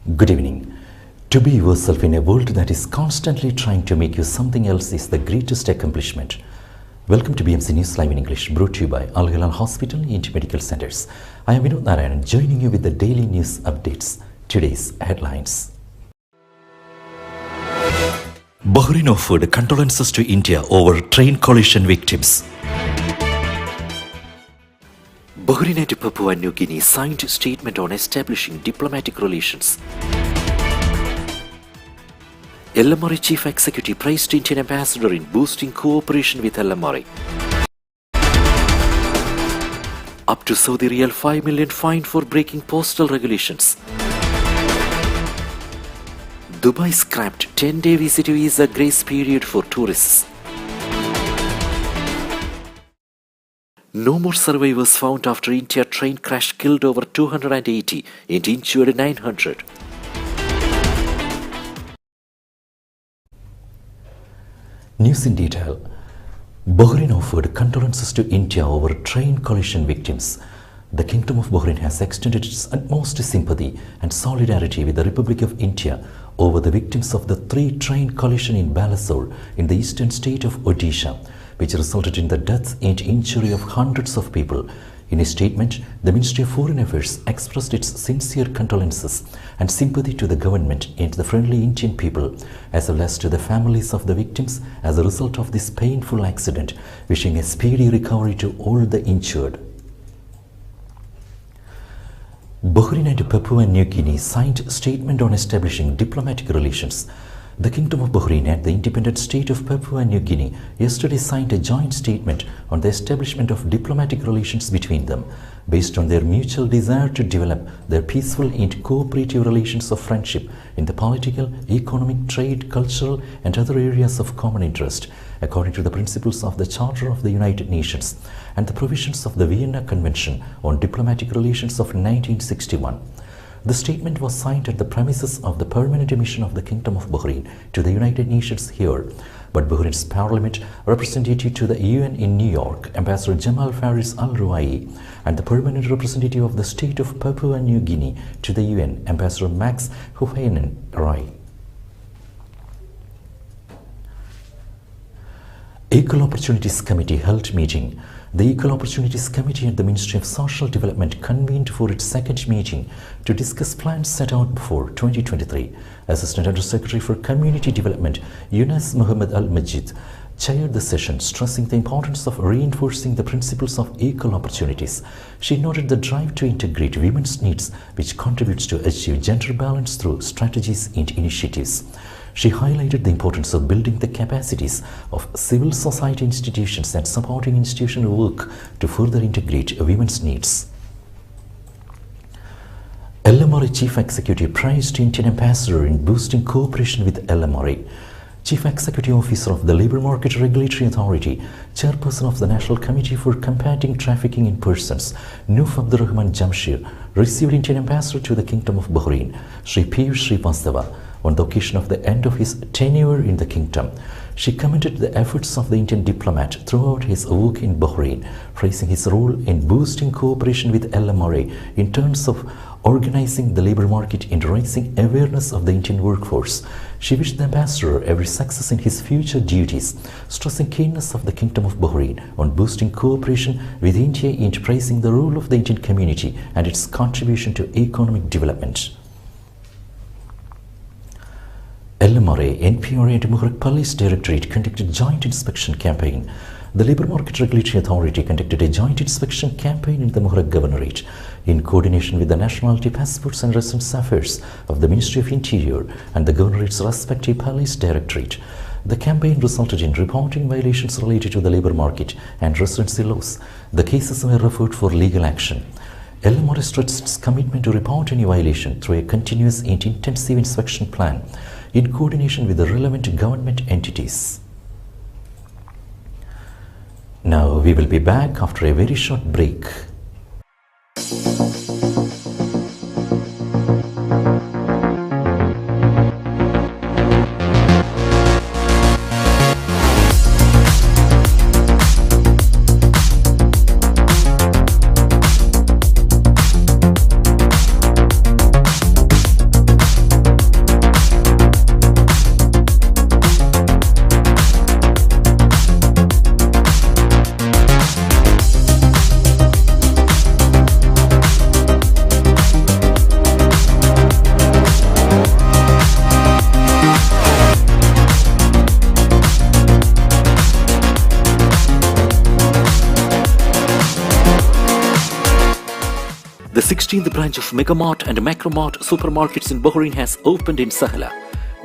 Good evening. To be yourself in a world that is constantly trying to make you something else is the greatest accomplishment. Welcome to Bmc News Live in English, brought to you by Al Hilal Hospital and Medical Centers. I am Vinod Narayan, joining you with the daily news updates. Today's headlines. Bahrain offered condolences to India over train collision victims. Bahrain and Papua New Guinea signed a statement on establishing diplomatic relations. LMRI Chief Executive praised Indian Ambassador in boosting cooperation with LMRI. Up to Saudi Riyal 5 million fine for breaking postal regulations. Dubai scrapped 10-day visit visa grace period for tourists. No more survivors found after India train crash killed over 280 and injured 900. News in detail. Bahrain offered condolences to India over train collision victims. The Kingdom of Bahrain has extended its utmost sympathy and solidarity with the Republic of India over the victims of the train collision in Balasore in the eastern state of Odisha, which resulted in the death and injury of hundreds of people. In a statement, the Ministry of Foreign Affairs expressed its sincere condolences and sympathy to the government and the friendly Indian people, as well as to the families of the victims as a result of this painful accident, wishing a speedy recovery to all the injured. Bahrain and Papua New Guinea signed a statement on establishing diplomatic relations. The Kingdom of Bahrain and the independent state of Papua New Guinea yesterday signed a joint statement on the establishment of diplomatic relations between them, based on their mutual desire to develop their peaceful and cooperative relations of friendship in the political, economic, trade, cultural and other areas of common interest, according to the principles of the Charter of the United Nations and the provisions of the Vienna Convention on Diplomatic Relations of 1961. The statement was signed at the premises of the permanent mission of the Kingdom of Bahrain to the United Nations here, but Bahrain's Parliament representative to the UN in New York, Ambassador Jamal Faris Al-Ruai, and the permanent representative of the state of Papua New Guinea to the UN, Ambassador Max Huhainen Rai. Equal Opportunities Committee held meeting. The Equal Opportunities Committee at the Ministry of Social Development convened for its second meeting to discuss plans set out for 2023. Assistant Under-Secretary for Community Development, Yunus Muhammad Al-Majid, chaired the session, stressing the importance of reinforcing the principles of equal opportunities. She noted the drive to integrate women's needs, which contributes to achieve gender balance through strategies and initiatives. She highlighted the importance of building the capacities of civil society institutions and supporting institutional work to further integrate women's needs. LMRI Chief Executive praised Indian Ambassador in boosting cooperation with LMRI. Chief Executive Officer of the Labour Market Regulatory Authority, Chairperson of the National Committee for Combating Trafficking in Persons, Nuf Abdurrahman Jamshir, received Indian Ambassador to the Kingdom of Bahrain, Sri Piyush Srivastava, on the occasion of the end of his tenure in the kingdom. She commended the efforts of the Indian diplomat throughout his work in Bahrain, praising his role in boosting cooperation with LMRA in terms of organizing the labor market and raising awareness of the Indian workforce. She wished the ambassador every success in his future duties, stressing keenness of the Kingdom of Bahrain on boosting cooperation with India and praising the role of the Indian community and its contribution to economic development. LMRA, NPRA and Muharraq Police Directorate conducted joint inspection campaign. The Labour Market Regulatory Authority conducted a joint inspection campaign in the Muharraq Governorate in coordination with the Nationality Passports and Residence Affairs of the Ministry of Interior and the Governorate's respective Police Directorate. The campaign resulted in reporting violations related to the labour market and residency laws. The cases were referred for legal action. LMRA stressed its commitment to report any violation through a continuous and intensive inspection plan in coordination with the relevant government entities. Now we will be back after a very short break. The 16th branch of Megamart and Macromart supermarkets in Bahrain has opened in Sahala.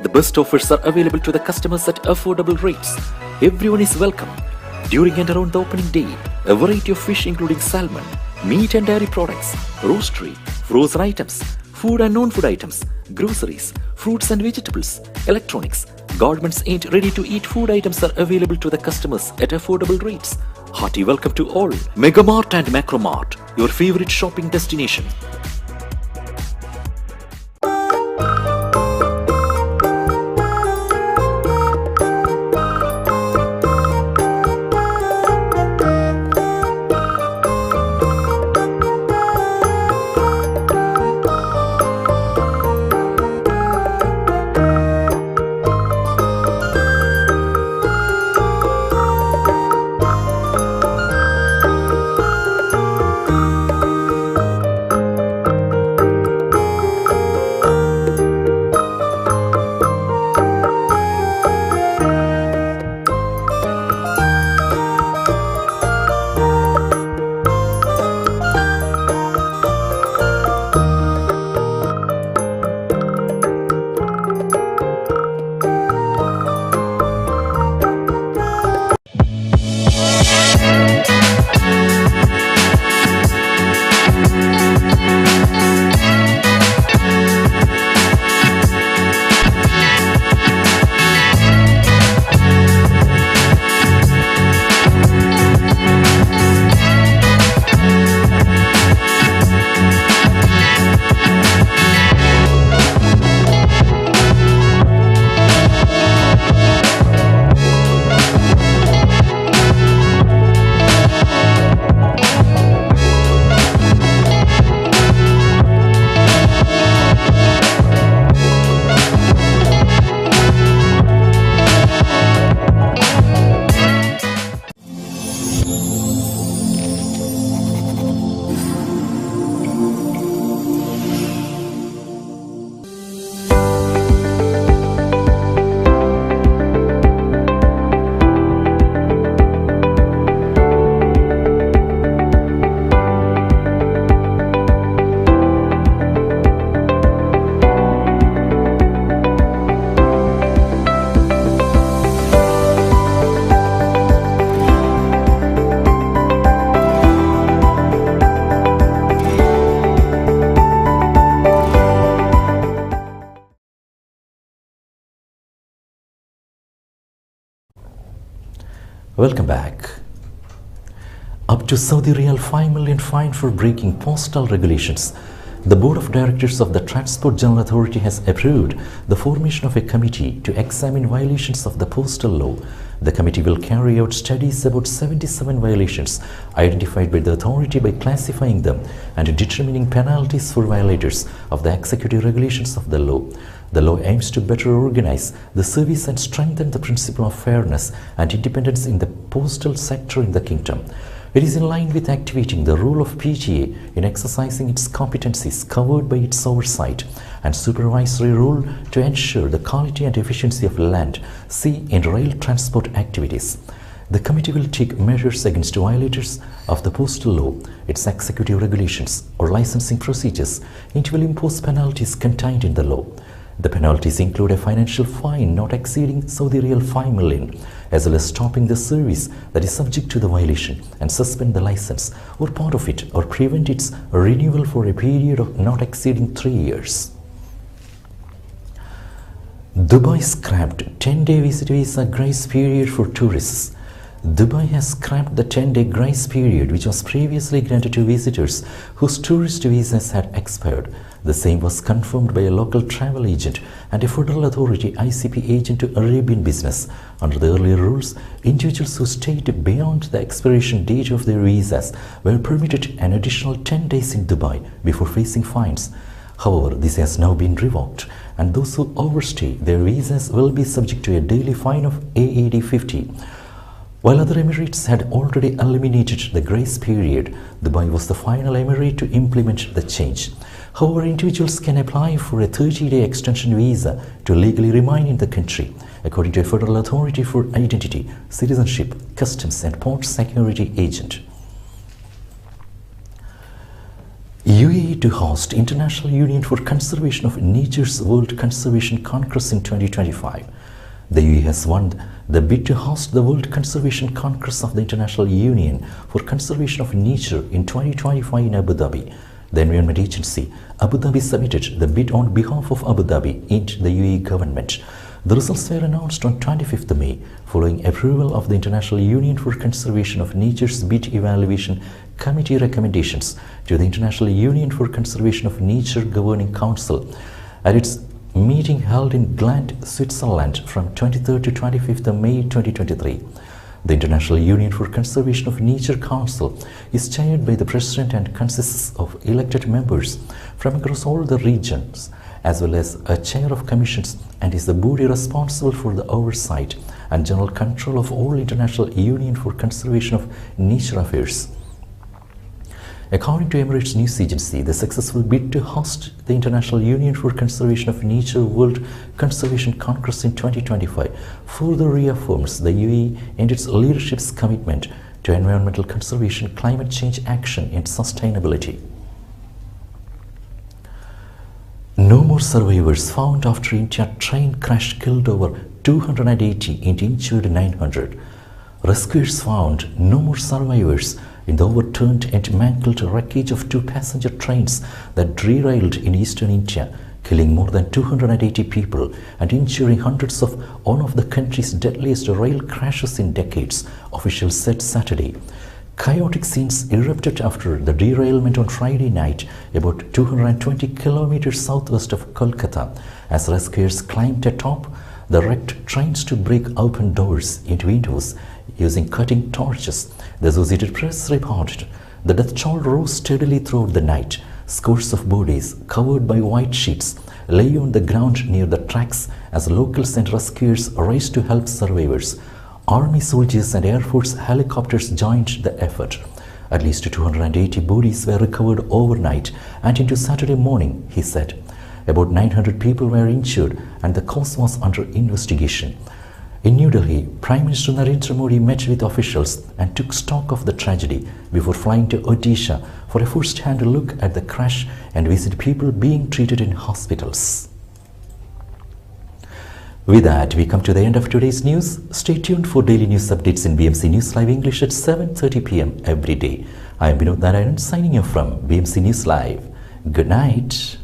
The best offers are available to the customers at affordable rates. Everyone is welcome. During and around the opening day, a variety of fish including salmon, meat and dairy products, roastery, frozen items, food and non-food items, groceries, fruits and vegetables, electronics, garments and ready-to-eat food items are available to the customers at affordable rates. Hearty welcome to all. Megamart and Macromart, your favorite shopping destination. Welcome back. Up to Saudi Riyal 5 million fine for breaking postal regulations. The Board of Directors of the Transport General Authority has approved the formation of a committee to examine violations of the postal law. The committee will carry out studies about 77 violations identified by the authority by classifying them and determining penalties for violators of the executive regulations of the law. The law aims to better organize the service and strengthen the principle of fairness and independence in the postal sector in the kingdom. It is in line with activating the role of PGA in exercising its competencies covered by its oversight and supervisory role to ensure the quality and efficiency of land, sea and rail transport activities. The committee will take measures against violators of the postal law, its executive regulations or licensing procedures, and will impose penalties contained in the law. The penalties include a financial fine not exceeding Saudi Riyal 5 million, as well as stopping the service that is subject to the violation and suspend the license or part of it or prevent its renewal for a period of not exceeding 3 years. Dubai scrapped 10-day visit visa grace period for tourists. Dubai has scrapped the 10-day grace period which was previously granted to visitors whose tourist visas had expired. The same was confirmed by a local travel agent and a federal authority ICP agent to Arabian business. Under the earlier rules, individuals who stayed beyond the expiration date of their visas were permitted an additional 10 days in Dubai before facing fines. However, this has now been revoked, and those who overstay their visas will be subject to a daily fine of AED 50. While other emirates had already eliminated the grace period, Dubai was the final emirate to implement the change. However, individuals can apply for a 30-day extension visa to legally remain in the country, according to a federal authority for identity, citizenship, customs and port security agent. UAE to host International Union for Conservation of Nature's World Conservation Congress in 2025. The UAE has won the bid to host the World Conservation Congress of the International Union for Conservation of Nature in 2025 in Abu Dhabi. The Environment Agency, Abu Dhabi, submitted the bid on behalf of Abu Dhabi into the UAE government. The results were announced on 25th May, following approval of the International Union for Conservation of Nature's Bid Evaluation Committee recommendations to the International Union for Conservation of Nature Governing Council at its meeting held in Gland, Switzerland from 23rd to 25th May 2023. The International Union for Conservation of Nature Council is chaired by the President and consists of elected members from across all the regions, as well as a chair of commissions, and is the body responsible for the oversight and general control of all International Union for Conservation of Nature affairs. According to Emirates News Agency, the successful bid to host the International Union for Conservation of Nature World Conservation Congress in 2025 further reaffirms the UAE and its leadership's commitment to environmental conservation, climate change action, and sustainability. No more survivors found after India train crash killed over 280 and injured 900. Rescuers found no more survivors in the overturned and mangled wreckage of two passenger trains that derailed in eastern India, killing more than 280 people and injuring hundreds of one of the country's deadliest rail crashes in decades, officials said Saturday. Chaotic scenes erupted after the derailment on Friday night, about 220 kilometers southwest of Kolkata, as rescuers climbed atop the wrecked trains to break open doors and windows using cutting torches. The Associated Press reported the death toll rose steadily throughout the night. Scores of bodies, covered by white sheets, lay on the ground near the tracks as locals and rescuers raced to help survivors. Army soldiers and Air Force helicopters joined the effort. At least 280 bodies were recovered overnight and into Saturday morning, he said. About 900 people were injured and the cause was under investigation. In New Delhi, Prime Minister Narendra Modi met with officials and took stock of the tragedy before flying to Odisha for a first-hand look at the crash and visit people being treated in hospitals. With that, we come to the end of today's news. Stay tuned for daily news updates in BMC News Live English at 7:30 p.m. every day. I am Vinod Narayan signing off from BMC News Live. Good night.